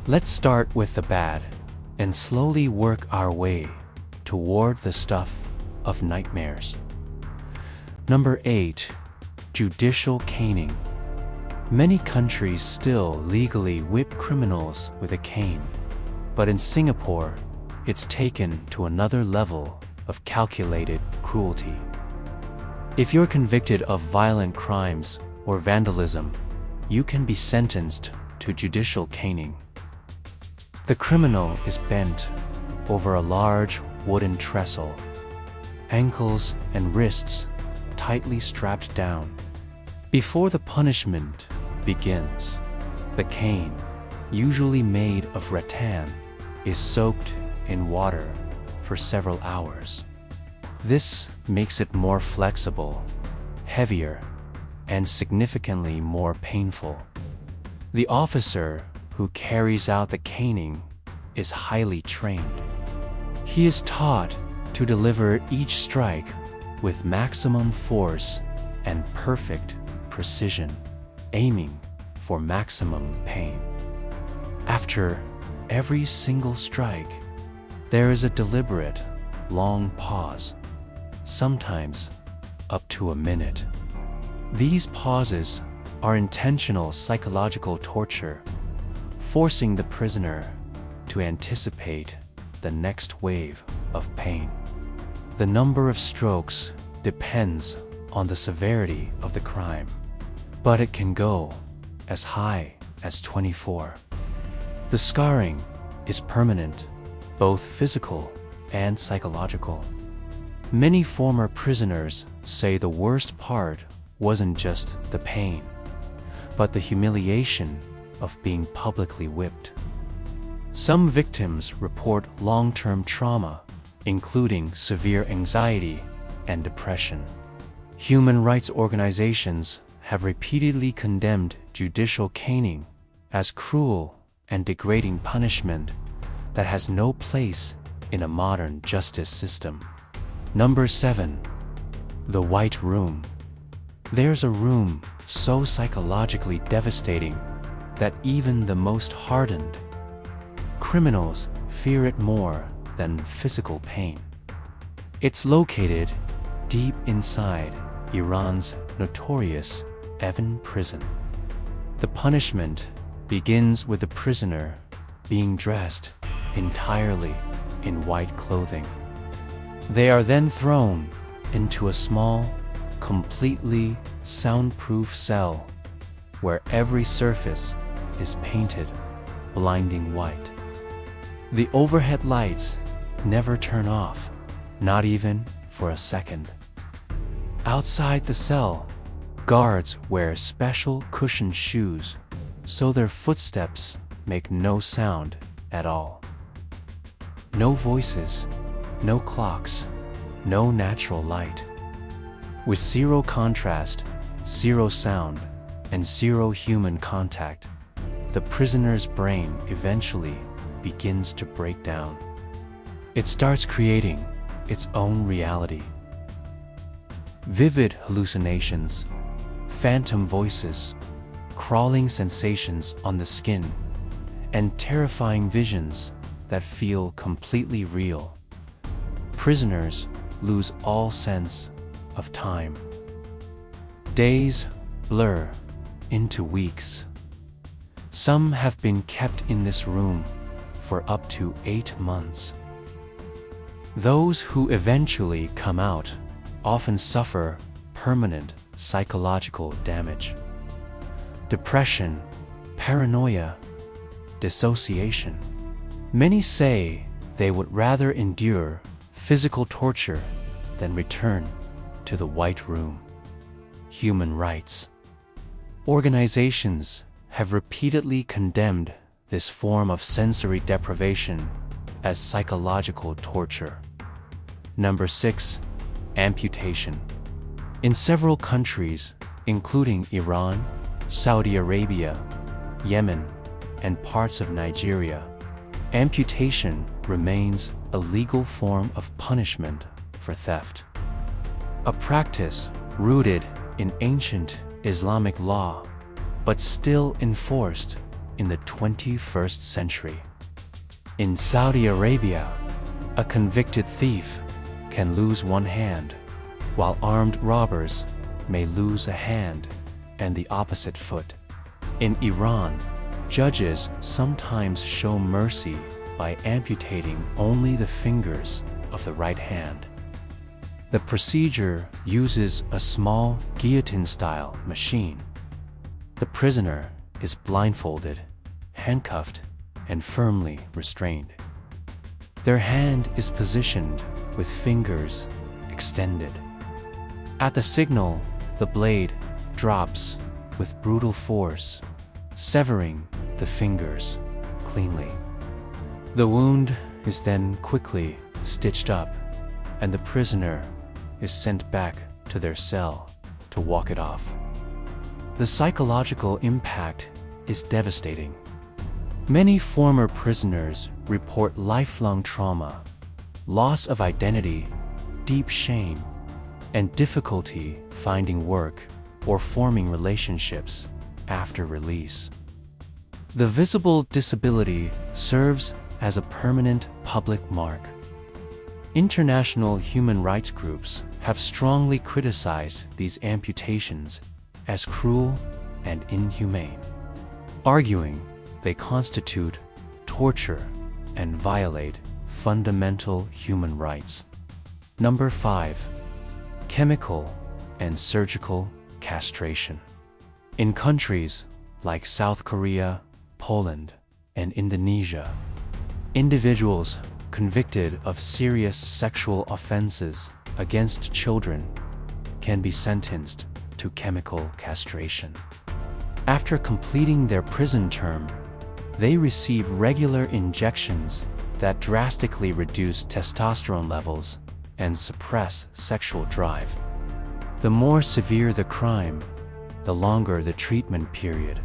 Let's start with the bad and slowly work our way toward the stuff of nightmares. Number 8. Judicial caning. Many countries still legally whip criminals with a cane, but in Singapore, it's taken to another level of calculated cruelty. If you're convicted of violent crimes or vandalism, you can be sentenced to judicial caning. The criminal is bent over a large wooden trestle, ankles and wrists tightly strapped down. Before the punishment begins, the cane, usually made of rattan, is soaked in water for several hours. This makes it more flexible, heavier, and significantly more painful. The officer who carries out the caning is highly trained. He is taught to deliver each strike with maximum force and perfect precision, aiming for maximum pain. After every single strike, there is a deliberate, long pause, sometimes up to a minute. These pauses are intentional psychological torture, forcing the prisoner to anticipate the next wave of pain. The number of strokes depends on the severity of the crime, but it can go as high as 24. The scarring is permanent, both physical and psychological. Many former prisoners say the worst part wasn't just the pain, but the humiliation of being publicly whipped. Some victims report long-term trauma, including severe anxiety and depression. Human rights organizations have repeatedly condemned judicial caning as cruel and degrading punishment that has no place in a modern justice system. Number 7. The White Room. There's a room so psychologically devastating that even the most hardened criminals fear it more than physical pain. It's located deep inside Iran's notorious Evin prison. The punishment begins with the prisoner being dressed entirely in white clothing. They are then thrown into a small, completely soundproof cell where every surface is painted blinding white. The overhead lights never turn off, not even for a second. Outside the cell, guards wear special cushioned shoes so their footsteps make no sound at all. No voices, no clocks, no natural light. With zero contrast, zero sound, and zero human contact, the prisoner's brain eventually begins to break down. It starts creating its own reality. Vivid hallucinations, phantom voices, crawling sensations on the skin, and terrifying visions that feel completely real. Prisoners lose all sense of time. Days blur into weeks. Some have been kept in this room for up to 8 months. Those who eventually come out often suffer permanent psychological damage. Depression, paranoia, dissociation. Many say they would rather endure physical torture than return to the White Room. Human rights organizations have repeatedly condemned this form of sensory deprivation as psychological torture. Number 6. Amputation. In several countries, including Iran, Saudi Arabia, Yemen, and parts of Nigeria, amputation remains a legal form of punishment for theft. A practice rooted in ancient Islamic law, but still enforced in the 21st century. In Saudi Arabia, a convicted thief can lose one hand, while armed robbers may lose a hand and the opposite foot. In Iran, judges sometimes show mercy by amputating only the fingers of the right hand. The procedure uses a small guillotine-style machine. The prisoner is blindfolded, handcuffed, and firmly restrained. Their hand is positioned with fingers extended. At the signal, the blade drops with brutal force, severing the fingers cleanly. The wound is then quickly stitched up, and the prisoner is sent back to their cell to walk it off. The psychological impact is devastating. Many former prisoners report lifelong trauma, loss of identity, deep shame, and difficulty finding work or forming relationships after release. The visible disability serves as a permanent public mark. International human rights groups have strongly criticized these amputations as cruel and inhumane, arguing they constitute torture and violate fundamental human rights. Number 5. Chemical and surgical castration. In countries like South Korea, Poland, and Indonesia, individuals convicted of serious sexual offenses against children can be sentenced to chemical castration. After completing their prison term, they receive regular injections that drastically reduce testosterone levels and suppress sexual drive. The more severe the crime, the longer the treatment period.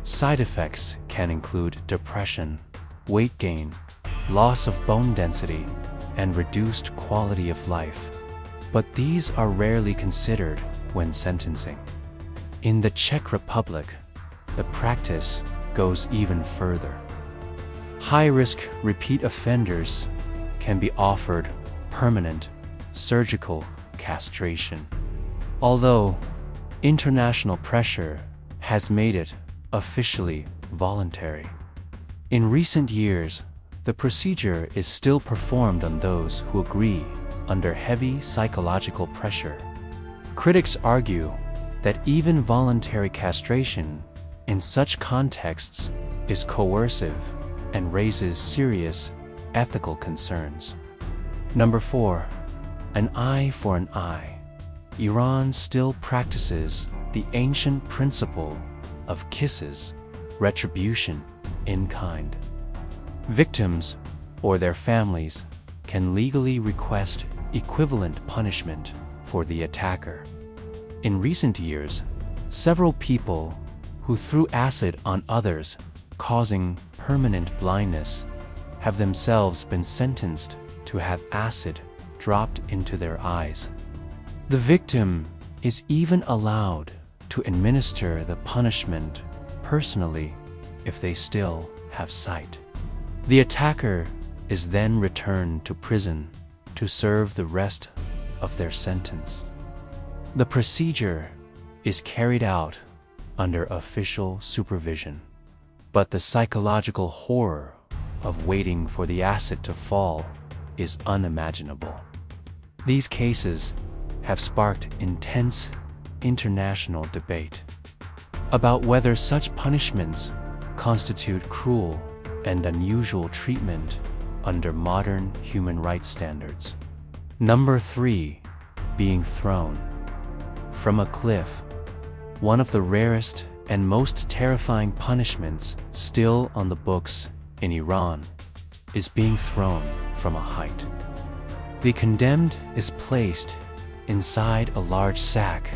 Side effects can include depression, weight gain, loss of bone density, and reduced quality of life. But these are rarely considered when sentencing. In the Czech Republic, the practice goes even further. High-risk repeat offenders can be offered permanent surgical castration. Although international pressure has made it officially voluntary. In recent years, the procedure is still performed on those who agree under heavy psychological pressure. Critics argue that even voluntary castration in such contexts is coercive and raises serious ethical concerns. Number 4. An eye for an eye. Iran still practices the ancient principle of kisses, retribution in kind. Victims or their families can legally request equivalent punishment for the attacker. In recent years, several people who threw acid on others, causing permanent blindness, have themselves been sentenced to have acid dropped into their eyes. The victim is even allowed to administer the punishment personally if they still have sight. The attacker is then returned to prison to serve the rest of their sentence. The procedure is carried out under official supervision, but the psychological horror of waiting for the acid to fall is unimaginable. These cases have sparked intense international debate about whether such punishments constitute cruel and unusual treatment under modern human rights standards. Number 3. Being thrown from a cliff. One of the rarest and most terrifying punishments still on the books in Iran is being thrown from a height. The condemned is placed inside a large sack,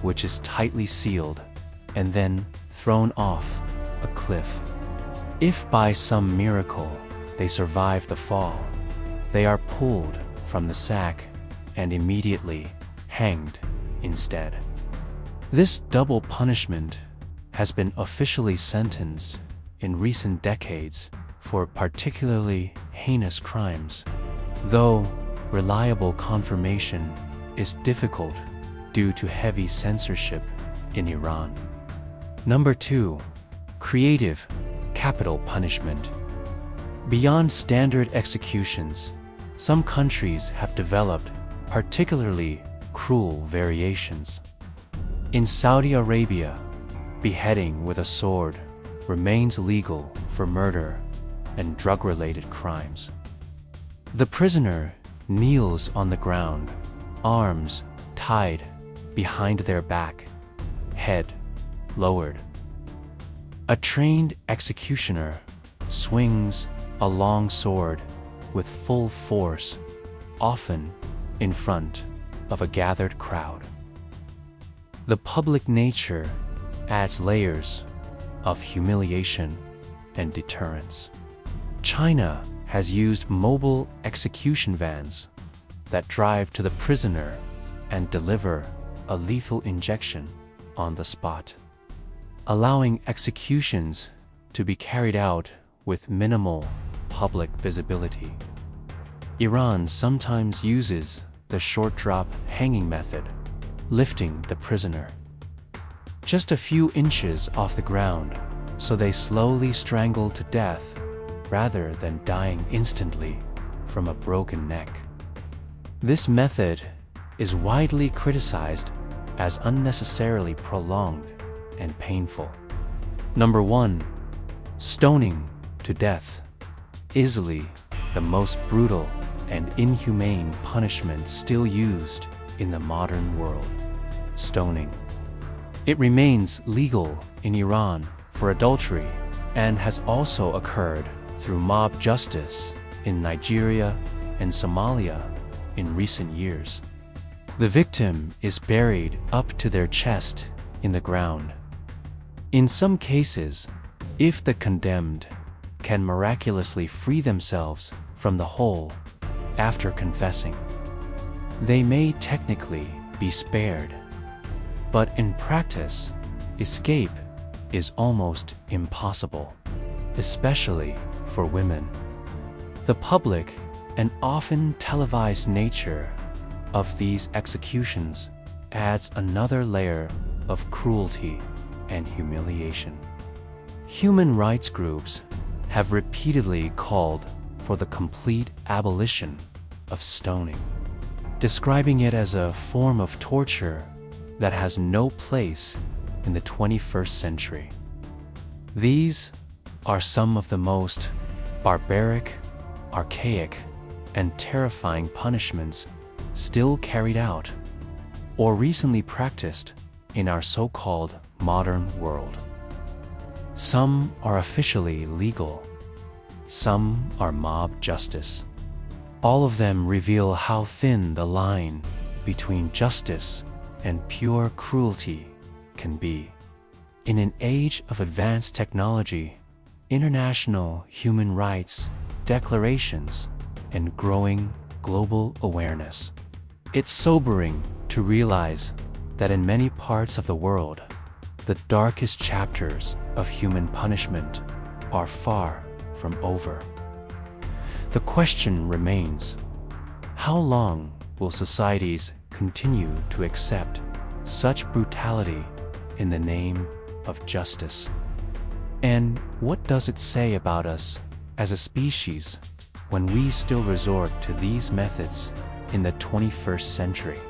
which is tightly sealed, and then thrown off a cliff. If by some miracle they survive the fall, they are pulled from the sack and immediately hanged instead. This double punishment has been officially sentenced in recent decades for particularly heinous crimes, though reliable confirmation is difficult due to heavy censorship in Iran. Number 2. Creative capital punishment. Beyond standard executions, some countries have developed particularly cruel variations. In Saudi Arabia, beheading with a sword remains legal for murder and drug-related crimes. The prisoner kneels on the ground, arms tied behind their back, head lowered. A trained executioner swings a long sword with full force, often in front of a gathered crowd. The public nature adds layers of humiliation and deterrence. China has used mobile execution vans that drive to the prisoner and deliver a lethal injection on the spot, allowing executions to be carried out with minimal public visibility. Iran sometimes uses the short drop hanging method, lifting the prisoner just a few inches off the ground so they slowly strangle to death rather than dying instantly from a broken neck. This method is widely criticized as unnecessarily prolonged and painful. Number 1. Stoning to death. Easily the most brutal and inhumane punishment still used in the modern world. Stoning. It remains legal in Iran for adultery and has also occurred through mob justice in Nigeria and Somalia in recent years. The victim is buried up to their chest in the ground. In some cases, if the condemned can miraculously free themselves from the hole after confessing, they may technically be spared. But in practice, escape is almost impossible, especially for women. The public and often televised nature of these executions adds another layer of cruelty and humiliation. Human rights groups have repeatedly called for the complete abolition of stoning, describing it as a form of torture that has no place in the 21st century. These are some of the most barbaric, archaic, and terrifying punishments still carried out or recently practiced in our so-called modern world. Some are officially legal, some are mob justice. All of them reveal how thin the line between justice and pure cruelty can be. In an age of advanced technology, international human rights declarations, and growing global awareness, it's sobering to realize that in many parts of the world, the darkest chapters of human punishment are far from over. The question remains, how long will societies continue to accept such brutality in the name of justice? And what does it say about us as a species when we still resort to these methods in the 21st century?